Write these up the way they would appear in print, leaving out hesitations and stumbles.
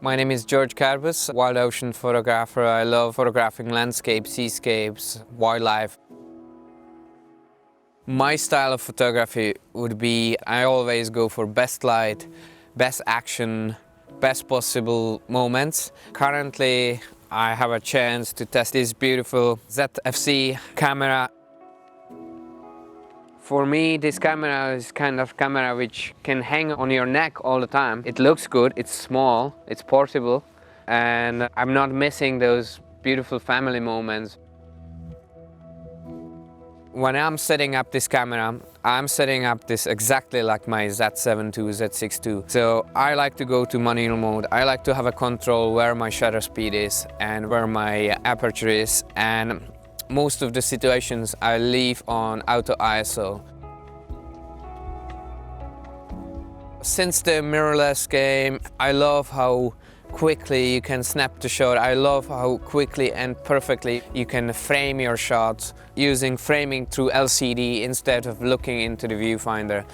My name is George Karbus, wild ocean photographer. I love photographing landscapes, seascapes, wildlife. My style of photography would be, I always go for best light, best action, best possible moments. Currently, I have a chance to test this beautiful ZFC camera. For me, this camera is kind of camera which can hang on your neck all the time. It looks good, it's small, it's portable, and I'm not missing those beautiful family moments. When I'm setting up this camera, I'm setting up this exactly like my Z7 II, Z6 II. So I like to go to manual mode. I like to have a control where my shutter speed is and where my aperture is. And most of the situations I leave on auto ISO. Since the mirrorless came, I love how quickly you can snap the shot. I love how quickly and perfectly you can frame your shots using framing through LCD instead of looking into the viewfinder.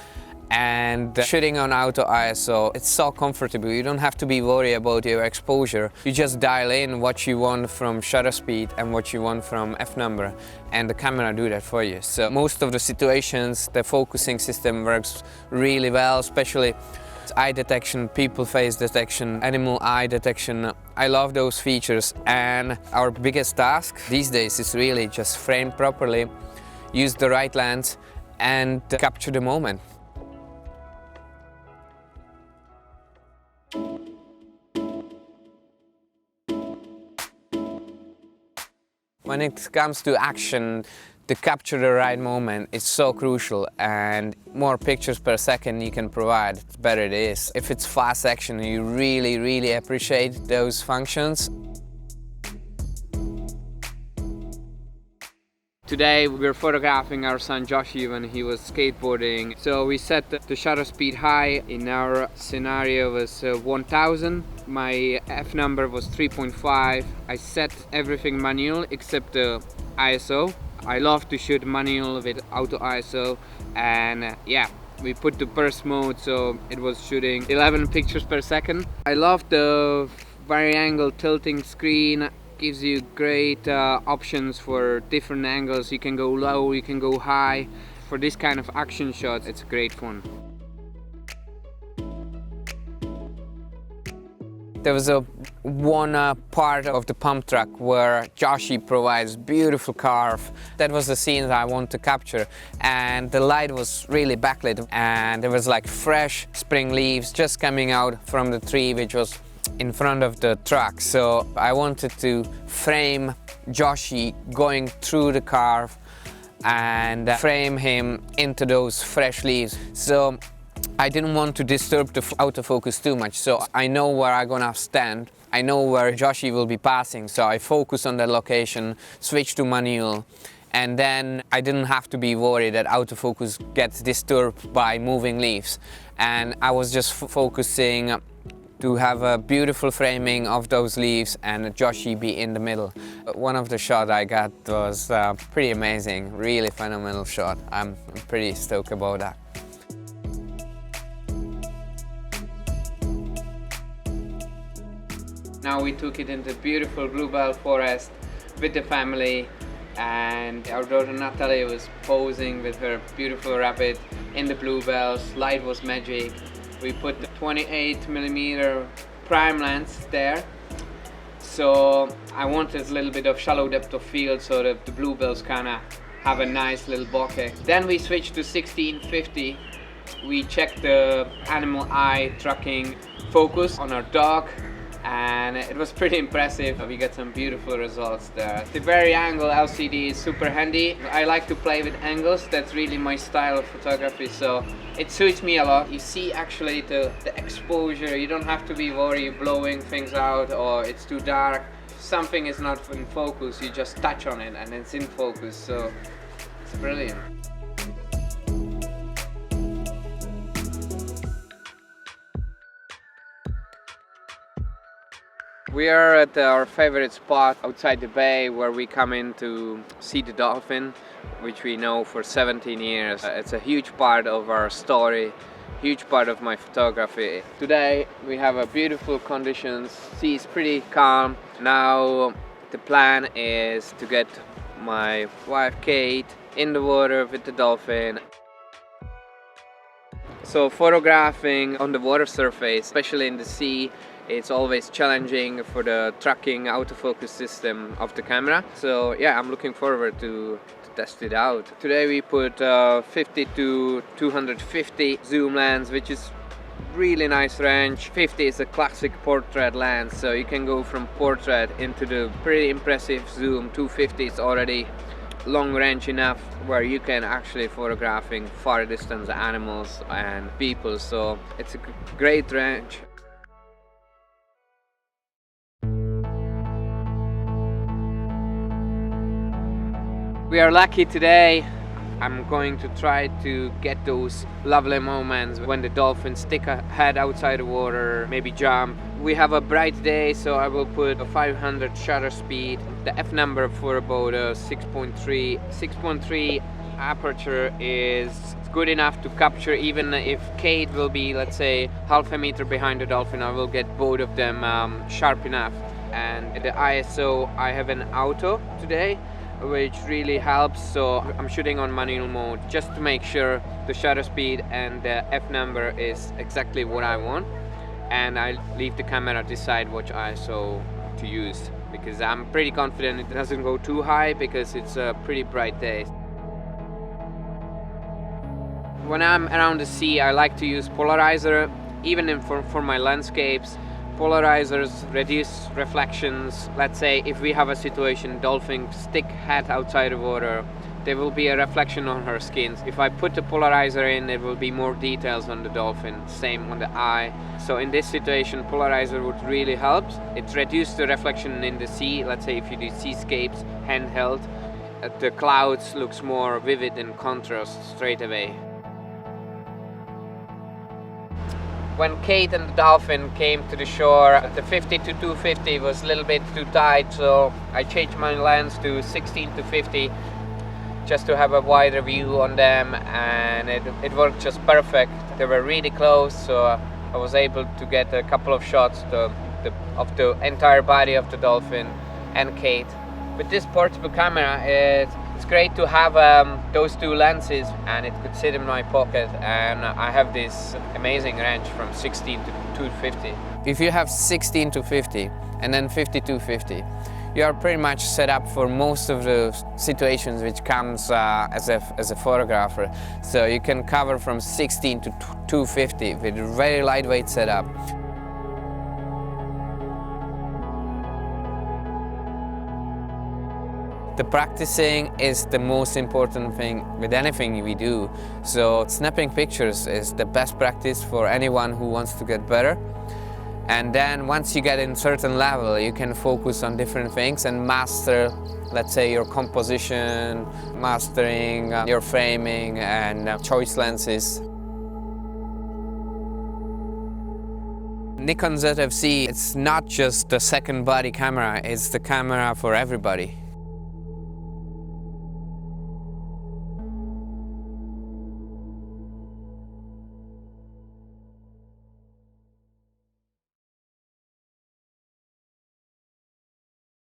And shooting on auto ISO, it's so comfortable. You don't have to be worried about your exposure. You just dial in what you want from shutter speed and what you want from f-number, and the camera do that for you. So most of the situations, the focusing system works really well, especially eye detection, people face detection, animal eye detection. I love those features, and our biggest task these days is really just frame properly, use the right lens and capture the moment. When it comes to action, to capture the right moment is so crucial, and more pictures per second you can provide, the better it is. If it's fast action, you really appreciate those functions. Today we're photographing our son Joshi when he was skateboarding. So we set the shutter speed high. In our scenario was 1000. My f-number was 3.5. I set everything manual except the ISO. I love to shoot manual with auto ISO, and yeah, we put the burst mode so it was shooting 11 pictures per second. I love the vari-angle tilting screen. Gives you great options for different angles. You can go low, you can go high. For this kind of action shots, it's great fun. There was one part of the pump truck where Joshi provides beautiful carve. That was the scene that I want to capture, and the light was really backlit, and there was like fresh spring leaves just coming out from the tree which was in front of the truck. So I wanted to frame Joshi going through the carve and frame him into those fresh leaves. So I didn't want to disturb the autofocus too much, so I know where I'm gonna stand. I know where Joshi will be passing, so I focus on that location, switch to manual, and then I didn't have to be worried that autofocus gets disturbed by moving leaves. And I was just focusing to have a beautiful framing of those leaves and Joshi be in the middle. One of the shots I got was pretty amazing, really phenomenal shot. I'm pretty stoked about that. Now we took it into beautiful bluebell forest with the family, and our daughter Natalie was posing with her beautiful rabbit in the bluebells. Light was magic. We put the 28mm prime lens there, so I wanted a little bit of shallow depth of field so that the bluebells kind of have a nice little bokeh. Then we switched to 1650. We checked the animal eye tracking focus on our dog, and it was pretty impressive. We got some beautiful results there. The vari-angle LCD is super handy. I like to play with angles. That's really my style of photography, so it suits me a lot. You see actually the exposure. You don't have to be worried blowing things out or it's too dark. If something is not in focus, you just touch on it and it's in focus, so it's brilliant. We are at our favorite spot outside the bay where we come in to see the dolphin, which we know for 17 years. It's a huge part of our story. huge part of my photography. Today we have a beautiful conditions, sea is pretty calm. Now the plan is to get my wife Kate in the water with the dolphin. So photographing on the water surface, especially in the sea, it's always challenging for the tracking autofocus system of the camera. So yeah, I'm looking forward to test it out. Today we put 50 to 250 zoom lens, which is really nice range. 50 is a classic portrait lens, so you can go from portrait into the pretty impressive zoom. 250 is already long range enough where you can actually photographing far distance animals and people, so it's a great range. We are lucky today. I'm going to try to get those lovely moments when the dolphins stick a head outside the water, maybe jump. We have a bright day, so I will put a 500 shutter speed. The f number for about a 6.3. 6.3 aperture is good enough to capture, even if Kate will be, let's say, half a meter behind the dolphin, I will get both of them sharp enough. And the ISO, I have an auto today, which really helps, so I'm shooting on manual mode just to make sure the shutter speed and the f number is exactly what I want, and I leave the camera decide which ISO to use, because I'm pretty confident it doesn't go too high because it's a pretty bright day. When I'm around the sea, I like to use polarizer, even for my landscapes. Polarizers reduce reflections. Let's say if we have a situation, dolphin stick head outside the water, there will be a reflection on her skin. If I put the polarizer in, there will be more details on the dolphin, same on the eye. So in this situation, polarizer would really help. It reduces the reflection in the sea. Let's say if you do seascapes handheld, the clouds looks more vivid in contrast straight away. When Kate and the dolphin came to the shore, the 50 to 250 was a little bit too tight, so I changed my lens to 16 to 50 just to have a wider view on them, and it worked just perfect. They were really close, so I was able to get a couple of shots of the entire body of the dolphin and Kate. With this portable camera, it's great to have those two lenses, and it could sit in my pocket, and I have this amazing range from 16 to 250. If you have 16 to 50 and then 50 to 50, you are pretty much set up for most of the situations which comes as a photographer. So you can cover from 16 to 250 with a very lightweight setup. The practicing is the most important thing with anything we do. So snapping pictures is the best practice for anyone who wants to get better. And then once you get in a certain level, you can focus on different things and master, let's say, your composition, mastering your framing and choice lenses. Nikon Z, it's not just the second body camera, it's the camera for everybody.